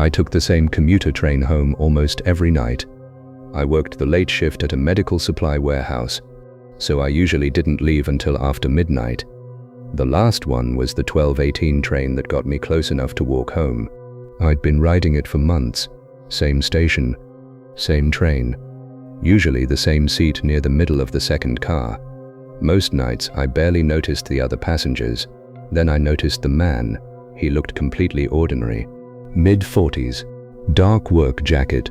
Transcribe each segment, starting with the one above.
I took the same commuter train home almost every night. I worked the late shift at a medical supply warehouse, so I usually didn't leave until after midnight. The last one was the 12:18 train that got me close enough to walk home. I'd been riding it for months. Same station, same train. Usually the same seat near the middle of the second car. Most nights I barely noticed the other passengers. Then I noticed the man. He looked completely ordinary. Mid-40s, dark work jacket,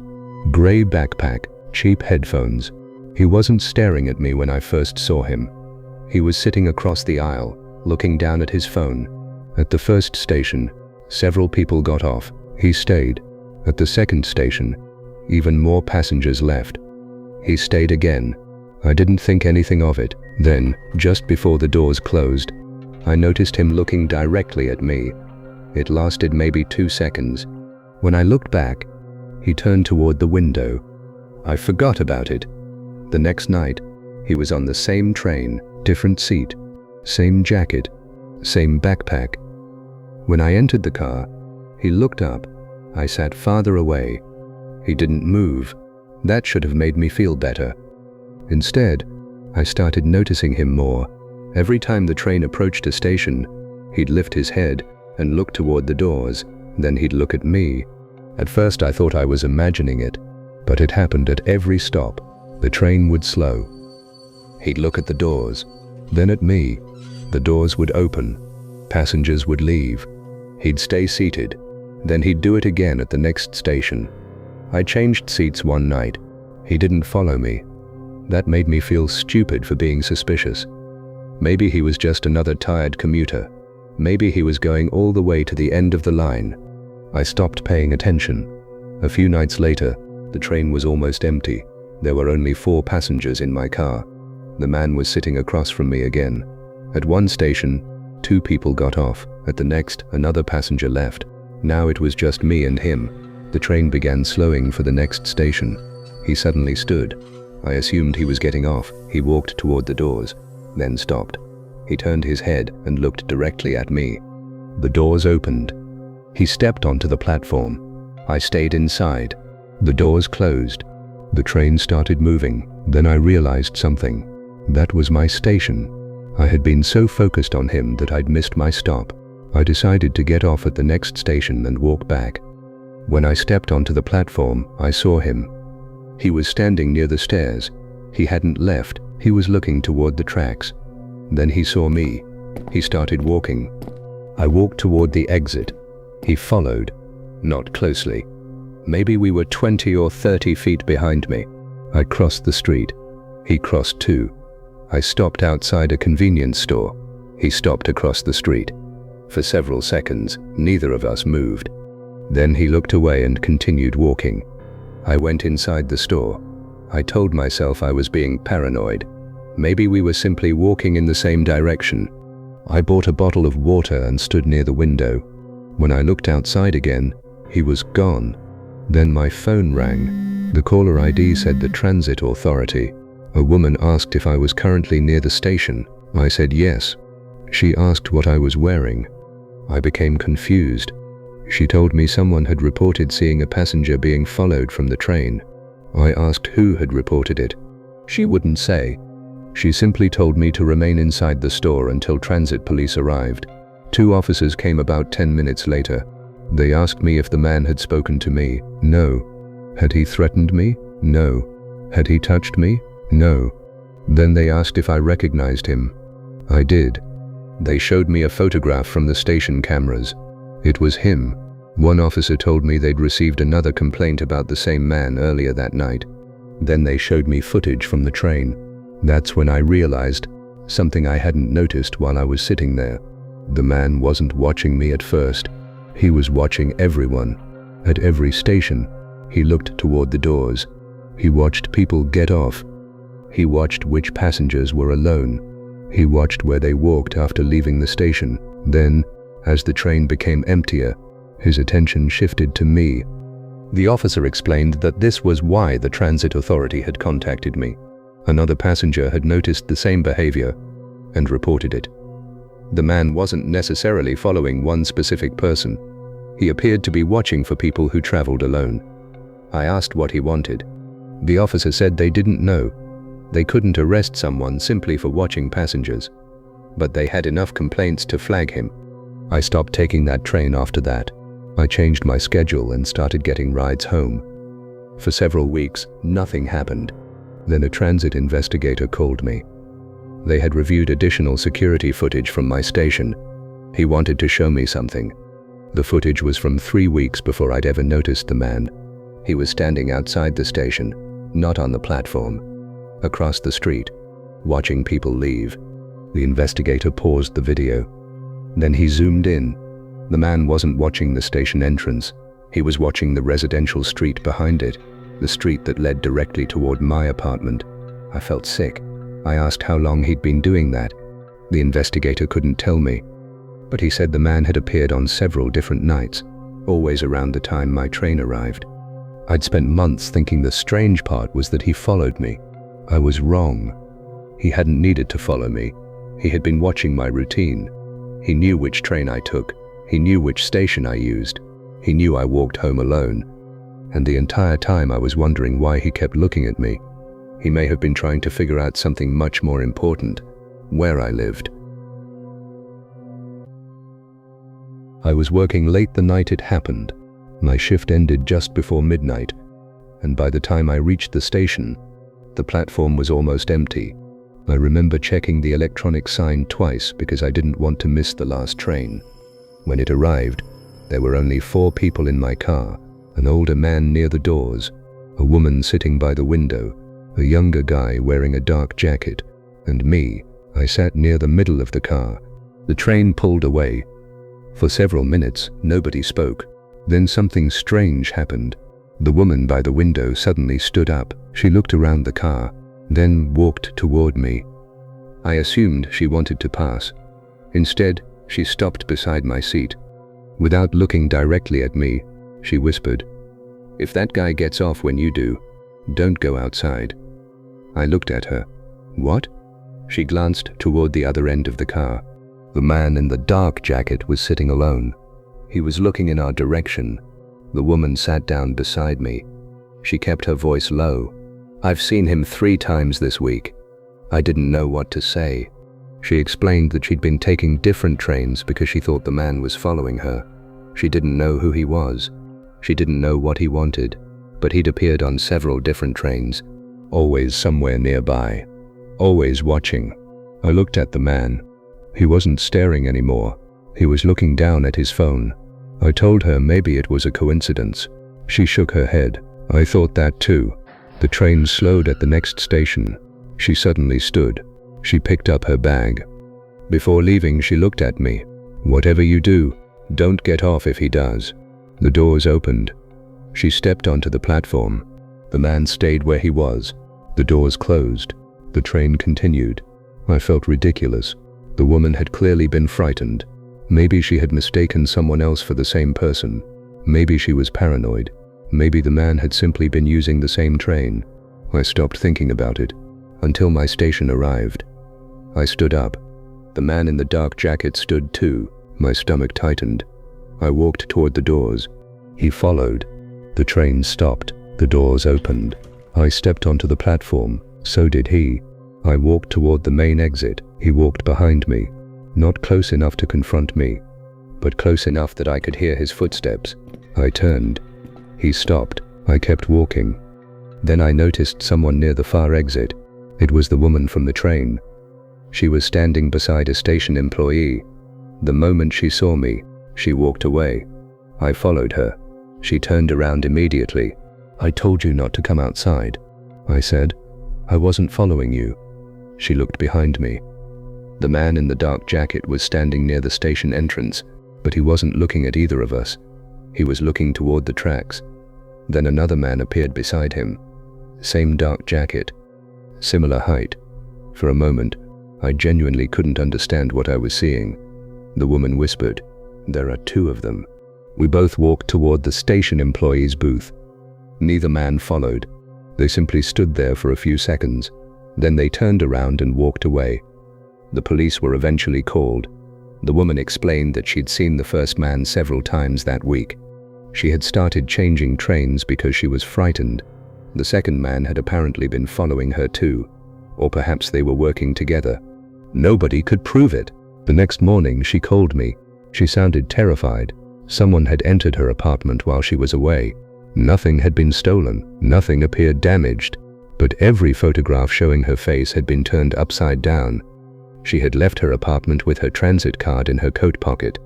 gray backpack, cheap headphones. He wasn't staring at me when I first saw him. He was sitting across the aisle, looking down at his phone. At the first station, several people got off. He stayed. At the second station, even more passengers left. He stayed again. I didn't think anything of it. Then, just before the doors closed, I noticed him looking directly at me. It lasted maybe 2 seconds. When I looked back, he turned toward the window. I forgot about it. The next night, he was on the same train, different seat, same jacket, same backpack. When I entered the car, he looked up. I sat farther away. He didn't move. That should have made me feel better. Instead, I started noticing him more. Every time the train approached a station, he'd lift his head and look toward the doors. Then he'd look at me. At first I thought I was imagining it, but it happened at every stop. The train would slow. He'd look at the doors, then at me. The doors would open. Passengers would leave. He'd stay seated. Then he'd do it again at the next station. I changed seats one night. He didn't follow me. That made me feel stupid for being suspicious. Maybe he was just another tired commuter. Maybe he was going all the way to the end of the line. I stopped paying attention. A few nights later, the train was almost empty. There were only 4 passengers in my car. The man was sitting across from me again. At one station, 2 people got off. At the next, another passenger left. Now it was just me and him. The train began slowing for the next station. He suddenly stood. I assumed he was getting off. He walked toward the doors, then stopped. He turned his head and looked directly at me. The doors opened. He stepped onto the platform. I stayed inside. The doors closed. The train started moving. Then I realized something. That was my station. I had been so focused on him that I'd missed my stop. I decided to get off at the next station and walk back. When I stepped onto the platform, I saw him. He was standing near the stairs. He hadn't left. He was looking toward the tracks. Then he saw me. He started walking. I walked toward the exit. He followed. Not closely. Maybe we were 20 or 30 feet behind me. I crossed the street. He crossed too. I stopped outside a convenience store. He stopped across the street. For several seconds, neither of us moved. Then he looked away and continued walking. I went inside the store. I told myself I was being paranoid. Maybe we were simply walking in the same direction. I bought a bottle of water and stood near the window. When I looked outside again, he was gone. Then my phone rang. The caller ID said the transit authority. A woman asked if I was currently near the station. I said yes. She asked what I was wearing. I became confused. She told me someone had reported seeing a passenger being followed from the train. I asked who had reported it. She wouldn't say. She simply told me to remain inside the store until transit police arrived. 2 officers came about 10 minutes later. They asked me if the man had spoken to me. No. Had he threatened me? No. Had he touched me? No. Then they asked if I recognized him. I did. They showed me a photograph from the station cameras. It was him. One officer told me they'd received another complaint about the same man earlier that night. Then they showed me footage from the train. That's when I realized something I hadn't noticed while I was sitting there. The man wasn't watching me at first. He was watching everyone. At every station, he looked toward the doors. He watched people get off. He watched which passengers were alone. He watched where they walked after leaving the station. Then, as the train became emptier, his attention shifted to me. The officer explained that this was why the transit authority had contacted me. Another passenger had noticed the same behavior and reported it. The man wasn't necessarily following one specific person. He appeared to be watching for people who traveled alone. I asked what he wanted. The officer said they didn't know. They couldn't arrest someone simply for watching passengers, but they had enough complaints to flag him. I stopped taking that train after that. I changed my schedule and started getting rides home. For several weeks, nothing happened. Then a transit investigator called me. They had reviewed additional security footage from my station. He wanted to show me something. The footage was from 3 weeks before I'd ever noticed the man. He was standing outside the station, not on the platform, across the street, watching people leave. The investigator paused the video. Then he zoomed in. The man wasn't watching the station entrance. He was watching the residential street behind it, the street that led directly toward my apartment. I felt sick. I asked how long he'd been doing that. The investigator couldn't tell me, but he said the man had appeared on several different nights, always around the time my train arrived. I'd spent months thinking the strange part was that he followed me. I was wrong. He hadn't needed to follow me. He had been watching my routine. He knew which train I took. He knew which station I used. He knew I walked home alone. And the entire time I was wondering why he kept looking at me. He may have been trying to figure out something much more important, where I lived. I was working late the night it happened. My shift ended just before midnight, and by the time I reached the station, the platform was almost empty. I remember checking the electronic sign twice because I didn't want to miss the last train. When it arrived, there were only 4 people in my car: an older man near the doors, a woman sitting by the window, a younger guy wearing a dark jacket, and me. I sat near the middle of the car. The train pulled away. For several minutes, nobody spoke. Then something strange happened. The woman by the window suddenly stood up. She looked around the car, then walked toward me. I assumed she wanted to pass. Instead, she stopped beside my seat. Without looking directly at me, she whispered, "If that guy gets off when you do, don't go outside." I looked at her. "What?" She glanced toward the other end of the car. The man in the dark jacket was sitting alone. He was looking in our direction. The woman sat down beside me. She kept her voice low. "I've seen him 3 times this week." I didn't know what to say. She explained that she'd been taking different trains because she thought the man was following her. She didn't know who he was. She didn't know what he wanted, but he'd appeared on several different trains, always somewhere nearby, always watching. I looked at the man. He wasn't staring anymore. He was looking down at his phone. I told her maybe it was a coincidence. She shook her head. I thought that too. The train slowed at the next station. She suddenly stood. She picked up her bag. Before leaving, she looked at me. "Whatever you do, don't get off if he does." The doors opened. She stepped onto the platform. The man stayed where he was. The doors closed. The train continued. I felt ridiculous. The woman had clearly been frightened. Maybe she had mistaken someone else for the same person. Maybe she was paranoid. Maybe the man had simply been using the same train. I stopped thinking about it until my station arrived. I stood up. The man in the dark jacket stood too. My stomach tightened. I walked toward the doors. He followed. The train stopped. The doors opened. I stepped onto the platform. So did he. I walked toward the main exit. He walked behind me. Not close enough to confront me, but close enough that I could hear his footsteps. I turned. He stopped. I kept walking. Then I noticed someone near the far exit. It was the woman from the train. She was standing beside a station employee. The moment she saw me, she walked away. I followed her. She turned around immediately. "I told you not to come outside," I said. "I wasn't following you." She looked behind me. The man in the dark jacket was standing near the station entrance, but he wasn't looking at either of us. He was looking toward the tracks. Then another man appeared beside him. Same dark jacket, similar height. For a moment, I genuinely couldn't understand what I was seeing. The woman whispered, "There are 2 of them." We both walked toward the station employee's booth. Neither man followed. They simply stood there for a few seconds. Then they turned around and walked away. The police were eventually called. The woman explained that she'd seen the first man several times that week. She had started changing trains because she was frightened. The second man had apparently been following her too, or perhaps they were working together. Nobody could prove it. The next morning she called me. She sounded terrified. Someone had entered her apartment while she was away. Nothing had been stolen, nothing appeared damaged, but every photograph showing her face had been turned upside down. She had left her apartment with her transit card in her coat pocket.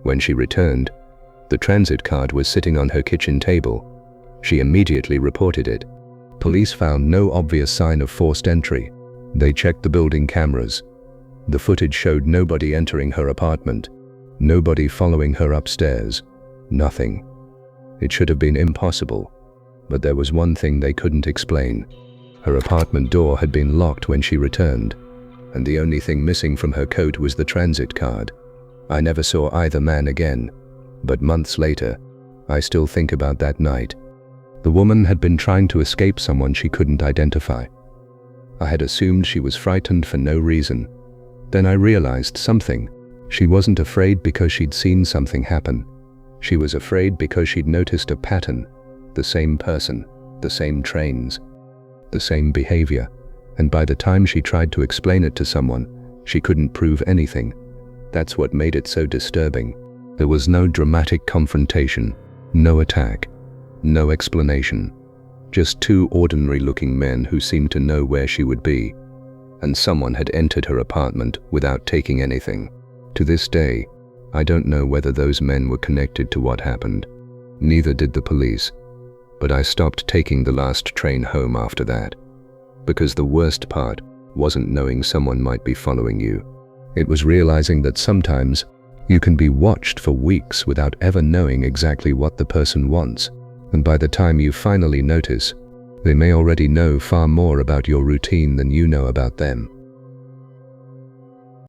When she returned, the transit card was sitting on her kitchen table. She immediately reported it. Police found no obvious sign of forced entry. They checked the building cameras. The footage showed nobody entering her apartment, nobody following her upstairs, nothing. It should have been impossible, but there was one thing they couldn't explain. Her apartment door had been locked when she returned, and the only thing missing from her coat was the transit card. I never saw either man again, but months later, I still think about that night. The woman had been trying to escape someone she couldn't identify. I had assumed she was frightened for no reason. Then I realized something. She wasn't afraid because she'd seen something happen. She was afraid because she'd noticed a pattern, the same person, the same trains, the same behavior. And by the time she tried to explain it to someone, she couldn't prove anything. That's what made it so disturbing. There was no dramatic confrontation, no attack, no explanation. Just two ordinary-looking men who seemed to know where she would be. And someone had entered her apartment without taking anything. To this day, I don't know whether those men were connected to what happened. Neither did the police. But I stopped taking the last train home after that. Because the worst part wasn't knowing someone might be following you. It was realizing that sometimes you can be watched for weeks without ever knowing exactly what the person wants. And by the time you finally notice, they may already know far more about your routine than you know about them.